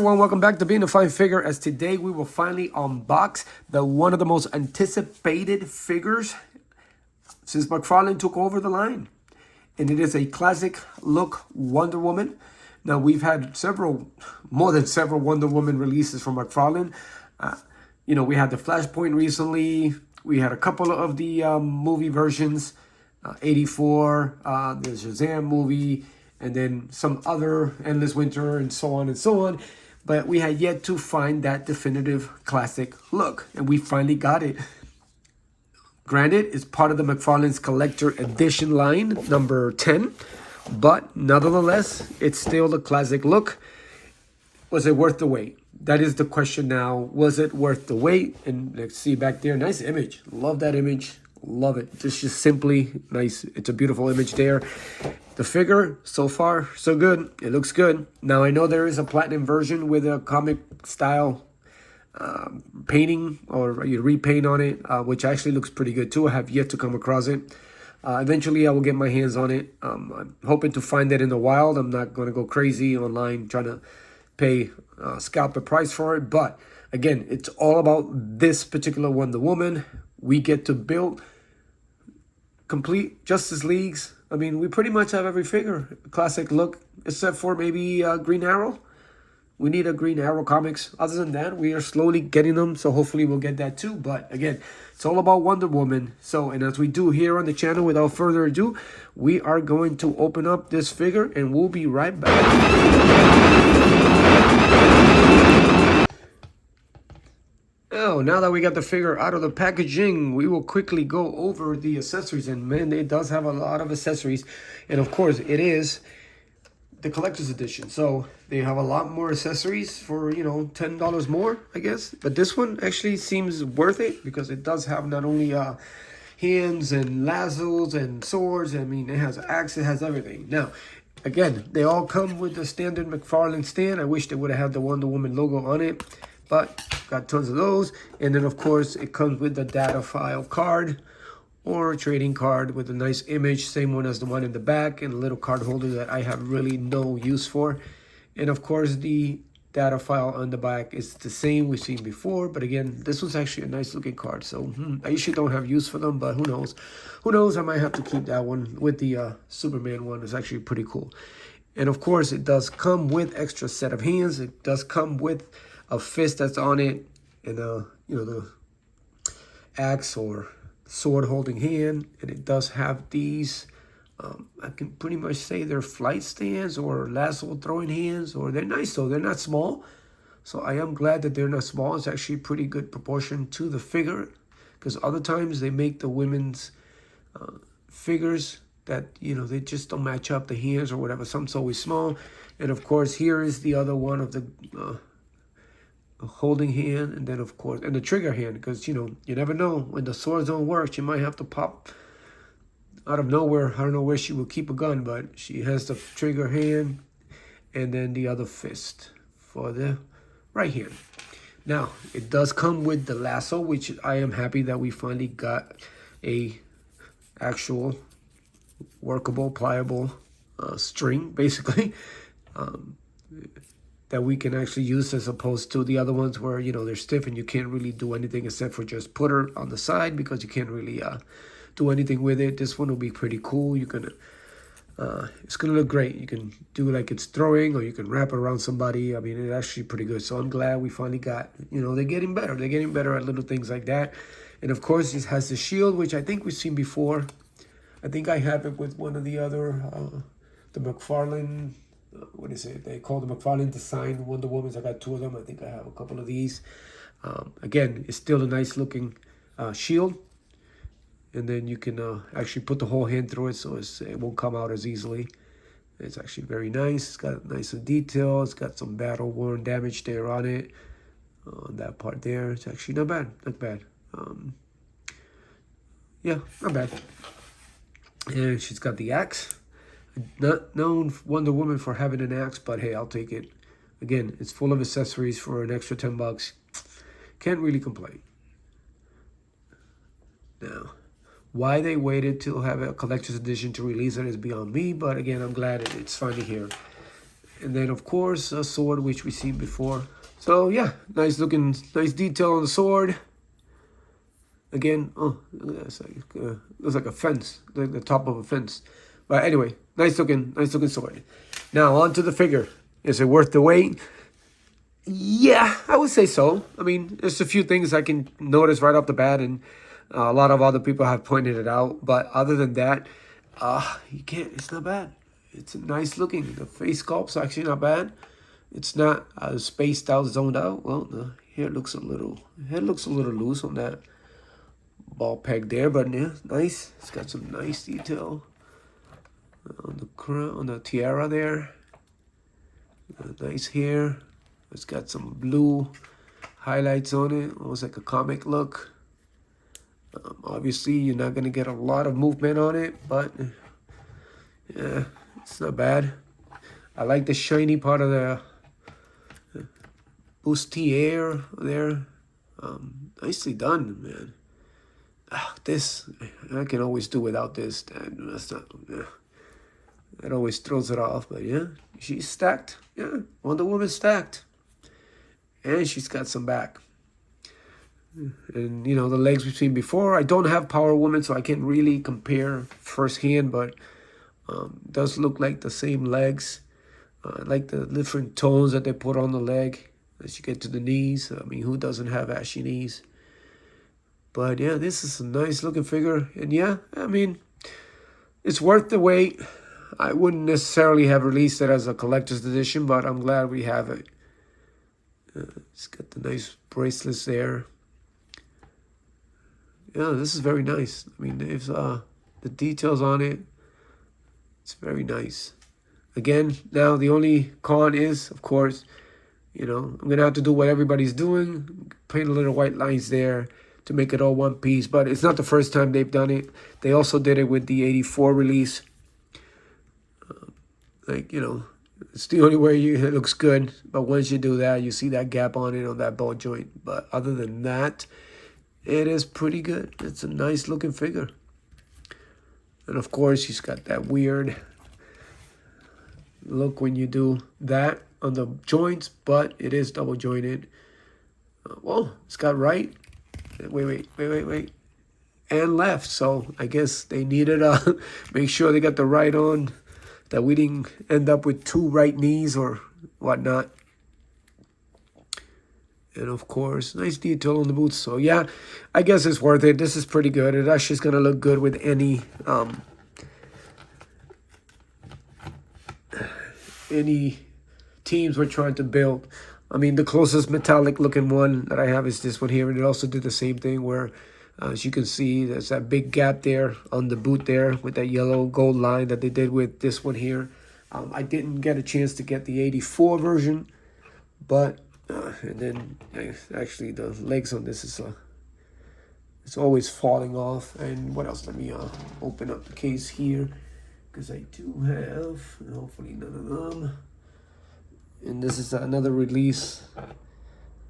everyone, welcome back to Being a Fine Figure, as today we will finally unbox one of the most anticipated figures since Mcfarlane took over the line. And it is a classic look Wonder Woman. Now, we've had more than several Wonder Woman releases from Mcfarlane. We had the Flashpoint recently. We had a couple of the movie versions, 84, the Shazam movie, and then some other Endless Winter and so on and so on. But we had yet to find that definitive classic look, and we finally got it. Granted, it's part of the Mcfarlane's Collector Edition line, number 10. But nonetheless, it's still the classic look. Was it worth the wait? That is the question now. Was it worth the wait? And let's see back there. Nice image. Love that image. Love it. Just simply nice. It's a beautiful image there. The figure, so far, so good. It looks good. Now, I know there is a platinum version with a comic style painting or you repaint on it, which actually looks pretty good too. I have yet to come across it. Eventually, I will get my hands on it. I'm hoping to find it in the wild. I'm not going to go crazy online trying to pay scalper price for it. But again, it's all about this particular Wonder Woman. We get to build complete Justice Leagues. I mean, we pretty much have every figure, classic look, except for maybe Green Arrow. We need a Green Arrow comics. Other than that, we are slowly getting them, so hopefully we'll get that too. But again, it's all about Wonder Woman. So, and as we do here on the channel, without further ado, we are going to open up this figure, and we'll be right back. Now that we got the figure out of the packaging, we will quickly go over the accessories. And man, it does have a lot of accessories. And of course, it is the collector's edition, so they have a lot more accessories for, $10 more, I guess. But this one actually seems worth it because it does have not only hands and lassos and swords. I mean, it has an axe, it has everything. Now, again, they all come with the standard Mcfarlane stand. I wish they would have had the Wonder Woman logo on it, but got tons of those. And then, of course, it comes with the data file card, or a trading card with a nice image, same one as the one in the back, and a little card holder that I have really no use for. And of course, the data file on the back is the same we've seen before, but again, this was actually a nice looking card. So I usually don't have use for them, but who knows? Who knows? I might have to keep that one with the Superman one. It's actually pretty cool. And of course, it does come with extra set of hands. It does come with a fist that's on it, and the axe or sword holding hand. And it does have these I can pretty much say they're flight stands or lasso throwing hands, or they're nice though. They're not small, so I am glad that they're not small. It's actually pretty good proportion to the figure, because other times they make the women's figures that they just don't match up, the hands or whatever. Some's always small. And of course, here is the other one of the holding hand, and then of course, and the trigger hand, because you never know when the swords don't work. She might have to pop out of nowhere. I don't know where she will keep a gun, but she has the trigger hand, and then the other fist for the right hand. Now, it does come with the lasso, which I am happy that we finally got a actual workable, pliable string, basically, that we can actually use, as opposed to the other ones where, they're stiff and you can't really do anything except for just put her on the side, because you can't really do anything with it. This one will be pretty cool. It's gonna look great. You can do like it's throwing, or you can wrap it around somebody. I mean, it's actually pretty good. So I'm glad we finally got, they're getting better. They're getting better at little things like that. And of course, it has the shield, which I think we've seen before. I think I have it with one of the other, the Mcfarlane, what is it? They call the Mcfarlane design Wonder Womans. I got two of them. I think I have a couple of these. Again, it's still a nice looking shield. And then you can actually put the whole hand through it, so it won't come out as easily. It's actually very nice. It's got nice detail. It's got some battle-worn damage there on it. On that part there. It's actually not bad. Not bad. Yeah, not bad. And she's got the axe. Not known Wonder Woman for having an axe, but hey, I'll take it. Again, it's full of accessories for an extra $10. Can't really complain. Now, why they waited to have a collector's edition to release it is beyond me, but again, I'm glad it's finally here. And then, of course, a sword, which we've seen before. So, yeah, nice looking, nice detail on the sword. Again, oh, that's like, looks like a fence, like the top of a fence. But anyway, nice looking sword. Now, on to the figure. Is it worth the wait? Yeah, I would say so. I mean, there's a few things I can notice right off the bat, and a lot of other people have pointed it out. But other than that, you can't. It's not bad. It's nice looking. The face sculpt's actually not bad. It's not spaced out, zoned out. Well, the hair looks a little loose on that ball peg there, but yeah, nice. It's got some nice detail on the crown, on the tiara there. Nice hair. It's got some blue highlights on it, almost like a comic look. Obviously, you're not going to get a lot of movement on it, but yeah, it's not bad. I like the shiny part of the bustier there. Nicely done, man. This, I can always do without this. That's not, that always throws it off, but yeah, she's stacked. Yeah, Wonder Woman stacked. And she's got some back. And, you know, the legs we've seen before. I don't have Power Woman, so I can't really compare firsthand, but it does look like the same legs. I like the different tones that they put on the leg as you get to the knees. I mean, who doesn't have ashy knees? But, yeah, this is a nice looking figure. And, yeah, I mean, it's worth the wait. I wouldn't necessarily have released it as a collector's edition, but I'm glad we have it. It's got the nice bracelets there. Yeah, this is very nice. I mean, if the details on it, it's very nice. Again, now the only con is, of course, you know, I'm going to have to do what everybody's doing. Paint a little white lines there to make it all one piece. But it's not the first time they've done it. They also did it with the 84 release. Like, you know, it's the only way it looks good. But once you do that, you see that gap on it, on that ball joint. But other than that, it is pretty good. It's a nice looking figure. And of course, she's got that weird look when you do that on the joints, but it is double jointed. Well, it's got right. Wait. And left. So I guess they needed to make sure they got the right on, that we didn't end up with two right knees or whatnot. And of course, nice detail on the boots. So yeah, I guess it's worth it. This is pretty good. It actually is going to look good with any teams we're trying to build. I mean, the closest metallic looking one that I have is this one here. And it also did the same thing where, as you can see, there's that big gap there on the boot there with that yellow gold line that they did with this one here. I didn't get a chance to get the 84 version, but and then actually the legs on this is it's always falling off. And what else? Let me open up the case here, because I do have, hopefully none of them. And this is another release,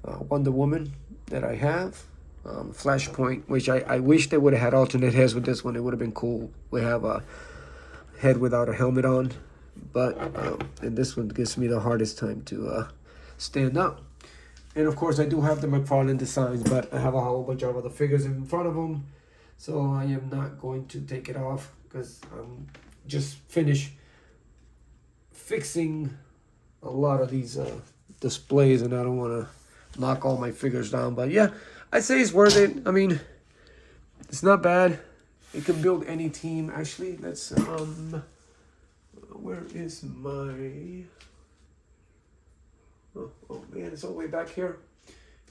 Wonder Woman that I have. Flashpoint, which I wish they would have had alternate heads with this one. It would have been cool. We have a head without a helmet on, but and this one gives me the hardest time to stand up. And of course, I do have the Mcfarlane designs, but I have a whole bunch of other figures in front of them, so I am not going to take it off because I'm just finished fixing a lot of these displays, and I don't want to knock all my figures down. But yeah, I'd say it's worth it. I mean, it's not bad. It can build any team. Actually, let's where is my oh man, it's all the way back here.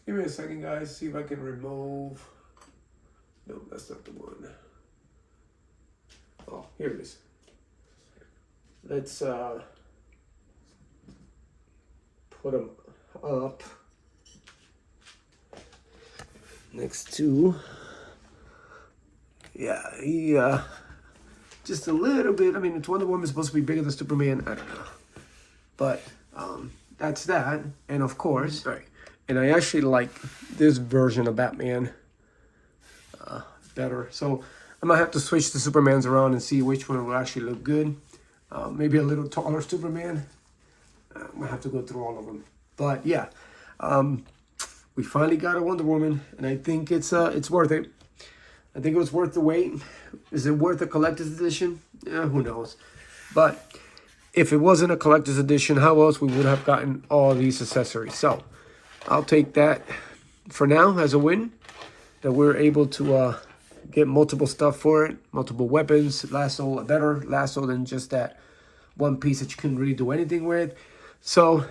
Give me a second, guys, see if I can remove. No, that's not the one. Oh, here it is. Let's put them up next to, yeah, he just a little bit. I mean, Wonder Woman is supposed to be bigger than Superman. I don't know, but that's that. And of course, right. And I actually like this version of Batman better. So I might have to switch the Supermans around and see which one will actually look good. Maybe a little taller Superman. I'm gonna have to go through all of them. But yeah, we finally got a Wonder Woman, and I think it's worth it. I think it was worth the wait. Is it worth a collector's edition? Yeah, who knows. But if it wasn't a collector's edition, how else we would have gotten all these accessories? So I'll take that for now as a win, that we're able to get multiple stuff for it, multiple weapons, lasso, a better lasso than just that one piece that you couldn't really do anything with. So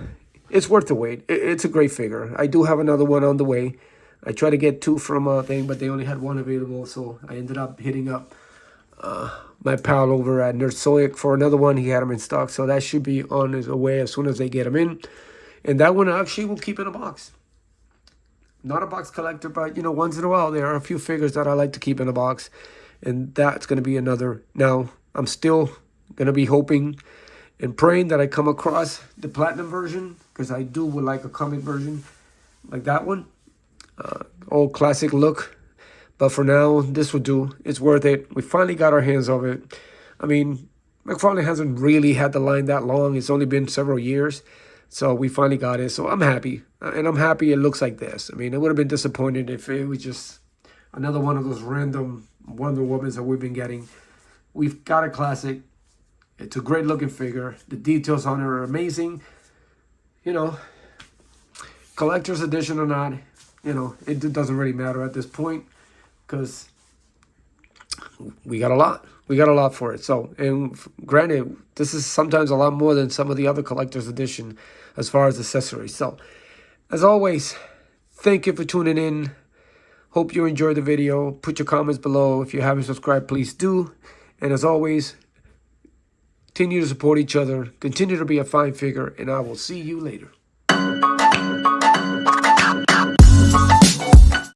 it's worth the wait. It's a great figure. I do have another one on the way. I tried to get 2 from a thing, but they only had 1 available, so I ended up hitting up my pal over at Nerdsoic for another one. He had them in stock, so that should be on his way as soon as they get them in. And that one actually will keep in a box. Not a box collector, but, you know, once in a while, there are a few figures that I like to keep in a box. And that's going to be another. Now, I'm still going to be hoping and praying that I come across the platinum version, because I would like a comic version like that one. Old classic look. But for now, this will do. It's worth it. We finally got our hands on it. I mean, Mcfarlane hasn't really had the line that long. It's only been several years. So we finally got it. So I'm happy. And I'm happy it looks like this. I mean, I would have been disappointed if it was just another one of those random Wonder Womans that we've been getting. We've got a classic. It's a great looking figure. The details on it are amazing. You know, collector's edition or not, you know, it doesn't really matter at this point, because we got a lot. We got a lot for it. So, and granted, this is sometimes a lot more than some of the other collector's edition as far as accessories. So, as always, thank you for tuning in. Hope you enjoyed the video. Put your comments below. If you haven't subscribed, please do. And as always, continue to support each other. Continue to be a fine figure. And I will see you later.